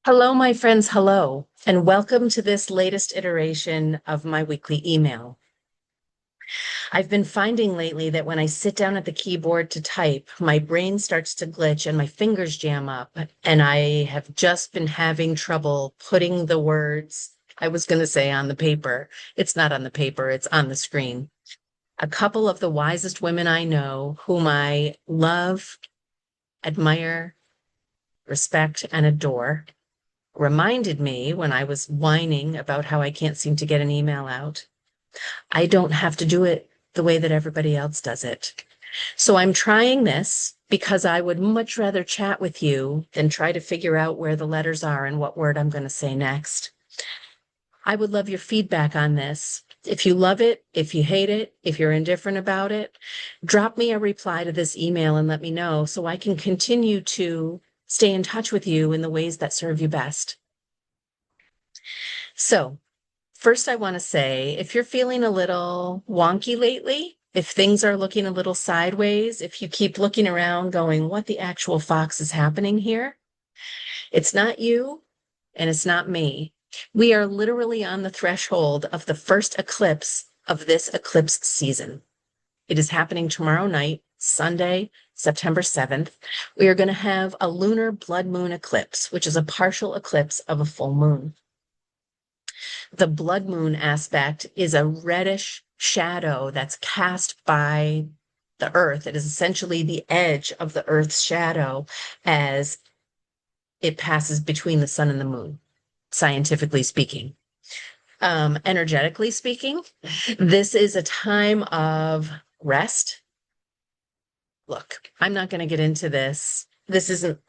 Hello, my friends. Hello, and welcome to this latest iteration of my weekly email. I've been finding lately that when I sit down at the keyboard to type, my brain starts to glitch and my fingers jam up, and I have just been having trouble putting the words I was going to say on the paper. It's not on the paper, it's on the screen. A couple of the wisest women I know, whom I love, admire, respect, and adore, reminded me when I was whining about how I can't seem to get an email out. I don't have to do it the way that everybody else does it. So I'm trying this because I would much rather chat with you than try to figure out where the letters are and what word I'm going to say next. I would love your feedback on this. If you love it, if you hate it, if you're indifferent about it, drop me a reply to this email and let me know so I can continue to stay in touch with you in the ways that serve you best. So, first, I want to say if you're feeling a little wonky lately, if things are looking a little sideways, if you keep looking around going, what the actual fox is happening here? It's not you and it's not me. We are literally on the threshold of the first eclipse of this eclipse season. It is happening tomorrow night, Sunday, September 7th. We are going to have a lunar blood moon eclipse, which is a partial eclipse of a full moon. The blood moon aspect is a reddish shadow that's cast by the earth. It is essentially the edge of the earth's shadow as it passes between the sun and the moon, scientifically speaking. Energetically speaking, this is a time of rest. Look, I'm not going to get into this.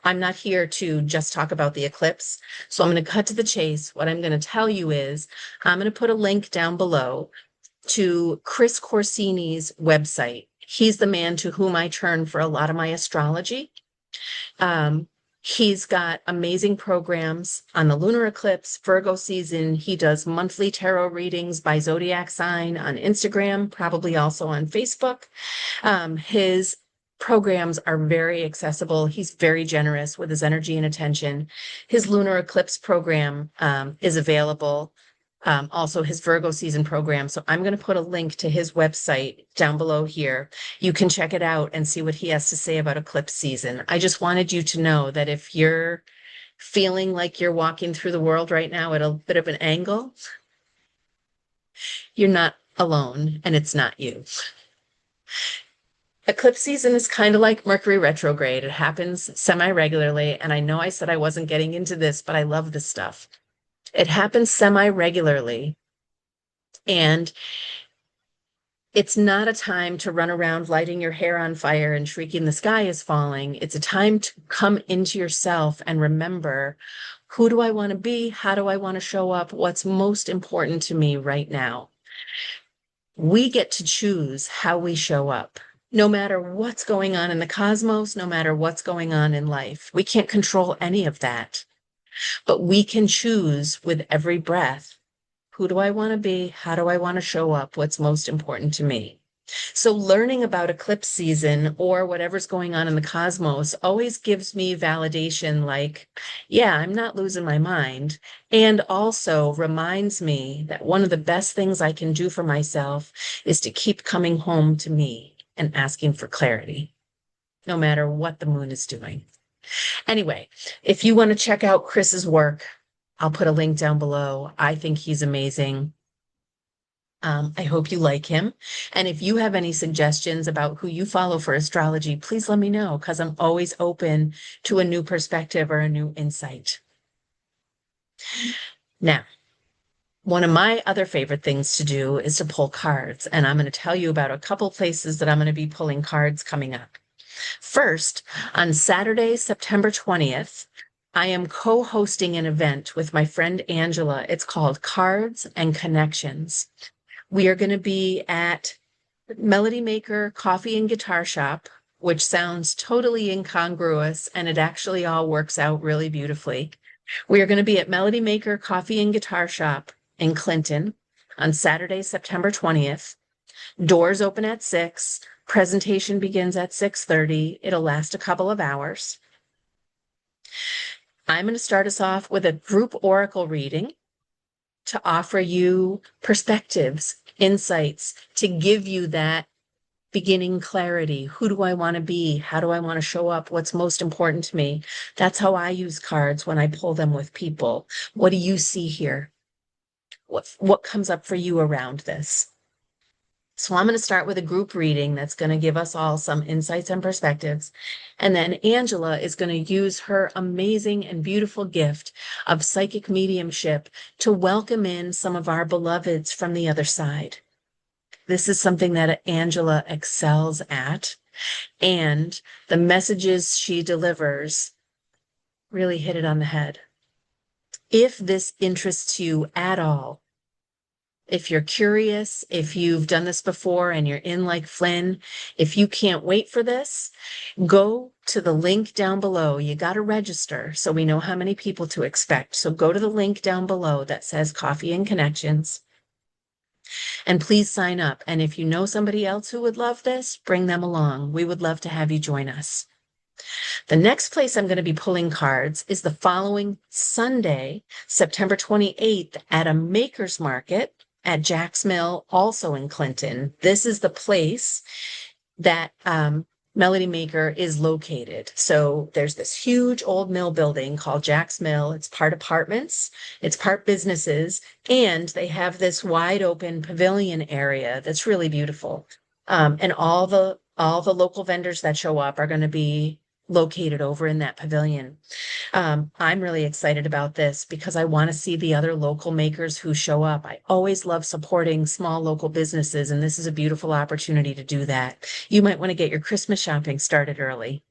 I'm not here to just talk about the eclipse. So I'm going to cut to the chase. What I'm going to tell you is I'm going to put a link down below to Chris Corsini's website. He's the man to whom I turn for a lot of my astrology. He's got amazing programs on the lunar eclipse, Virgo season. He does monthly tarot readings by zodiac sign on Instagram, probably also on Facebook. His programs are very accessible. He's very generous with his energy and attention. His lunar eclipse program is available. Also his Virgo season program. So I'm going to put a link to his website down below here. You can check it out and see what he has to say about eclipse season. I just wanted you to know that if you're feeling like you're walking through the world right now at a bit of an angle, you're not alone and it's not you. Eclipse season is kind of like Mercury retrograde. It happens semi-regularly. And I know I said I wasn't getting into this, but I love this stuff. It happens semi-regularly. And it's not a time to run around lighting your hair on fire and shrieking the sky is falling. It's a time to come into yourself and remember, who do I want to be? How do I want to show up? What's most important to me right now? We get to choose how we show up. No matter what's going on in the cosmos, no matter what's going on in life, we can't control any of that. But we can choose with every breath, who do I want to be? How do I want to show up? What's most important to me? So learning about eclipse season or whatever's going on in the cosmos always gives me validation like, yeah, I'm not losing my mind. And also reminds me that one of the best things I can do for myself is to keep coming home to me and asking for clarity, no matter what the moon is doing. Anyway, if you want to check out Chris's work, I'll put a link down below. I think he's amazing. I hope you like him. And if you have any suggestions about who you follow for astrology, please let me know because I'm always open to a new perspective or a new insight. Now, one of my other favorite things to do is to pull cards, and I'm going to tell you about a couple places that I'm going to be pulling cards coming up. First, on Saturday, September 20th, I am co-hosting an event with my friend Angela. It's called Cards and Connections. We are going to be at Melody Maker Coffee and Guitar Shop, which sounds totally incongruous, and it actually all works out really beautifully. We are going to be at Melody Maker Coffee and Guitar Shop in Clinton on Saturday, September 20th. Doors open at 6. Presentation begins at 6:30. It'll last a couple of hours. I'm going to start us off with a group oracle reading to offer you perspectives, insights, to give you that beginning clarity. Who do I want to be? How do I want to show up? What's most important to me? That's how I use cards when I pull them with people. What do you see here? What comes up for you around this? So I'm going to start with a group reading that's going to give us all some insights and perspectives. And then Angela is going to use her amazing and beautiful gift of psychic mediumship to welcome in some of our beloveds from the other side. This is something that Angela excels at, and the messages she delivers really hit it on the head. If this interests you at all, if you're curious, if you've done this before and you're in like Flynn, if you can't wait for this, go to the link down below. You got to register so we know how many people to expect. So go to the link down below that says Coffee and Connections. And please sign up. And if you know somebody else who would love this, bring them along. We would love to have you join us. The next place I'm going to be pulling cards is the following Sunday, September 28th, at a maker's market at Jack's Mill, also in Clinton. This is the place that Melody Maker is located. So there's this huge old mill building called Jack's Mill. It's part apartments, it's part businesses, and they have this wide open pavilion area that's really beautiful. And all the local vendors that show up are going to be located over in that pavilion. I'm really excited about this because I want to see the other local makers who show up. I always love supporting small local businesses, and this is a beautiful opportunity to do that. You might want to get your Christmas shopping started early.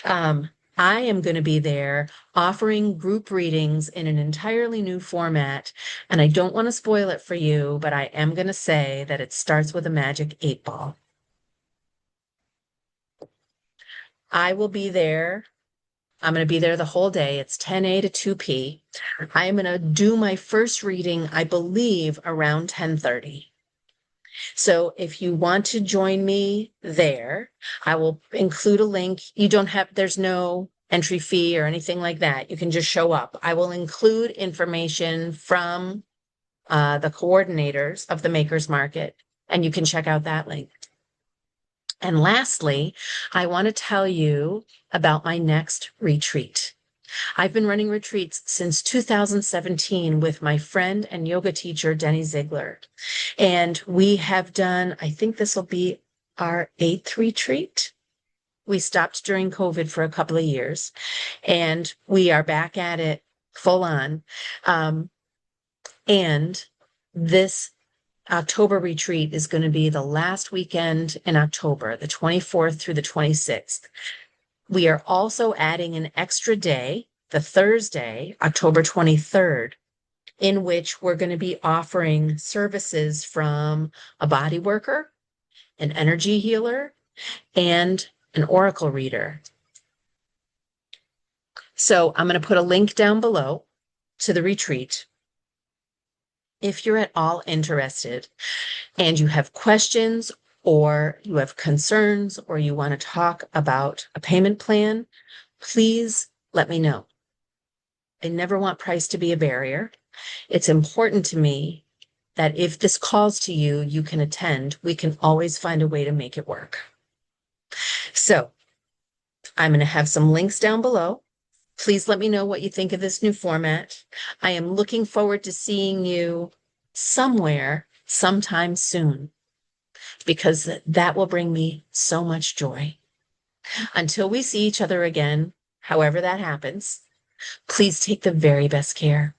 I am going to be there offering group readings in an entirely new format, and I don't want to spoil it for you, but I am going to say that it starts with a magic 8-ball. I will be there. I'm going to be there the whole day. It's 10 a to 2 p. I am going to do my first reading, I believe, around 10:30. So if you want to join me there, I will include a link. There's no entry fee or anything like that. You can just show up. I will include information from the coordinators of the Makers Market, and you can check out that link. And lastly, I want to tell you about my next retreat. I've been running retreats since 2017 with my friend and yoga teacher, Denny Ziegler. And we have done, I think this will be our 8th retreat. We stopped during COVID for a couple of years, and we are back at it full on. And this October retreat is going to be the last weekend in October, the 24th through the 26th. We are also adding an extra day, the Thursday, October 23rd, in which we're going to be offering services from a body worker, an energy healer, and an oracle reader. So I'm going to put a link down below to the retreat. If you're at all interested and you have questions or you have concerns or you want to talk about a payment plan, please let me know. I never want price to be a barrier. It's important to me that if this calls to you, you can attend. We can always find a way to make it work. So I'm going to have some links down below. Please let me know what you think of this new format. I am looking forward to seeing you somewhere, sometime soon, because that will bring me so much joy. Until we see each other again, however that happens, please take the very best care.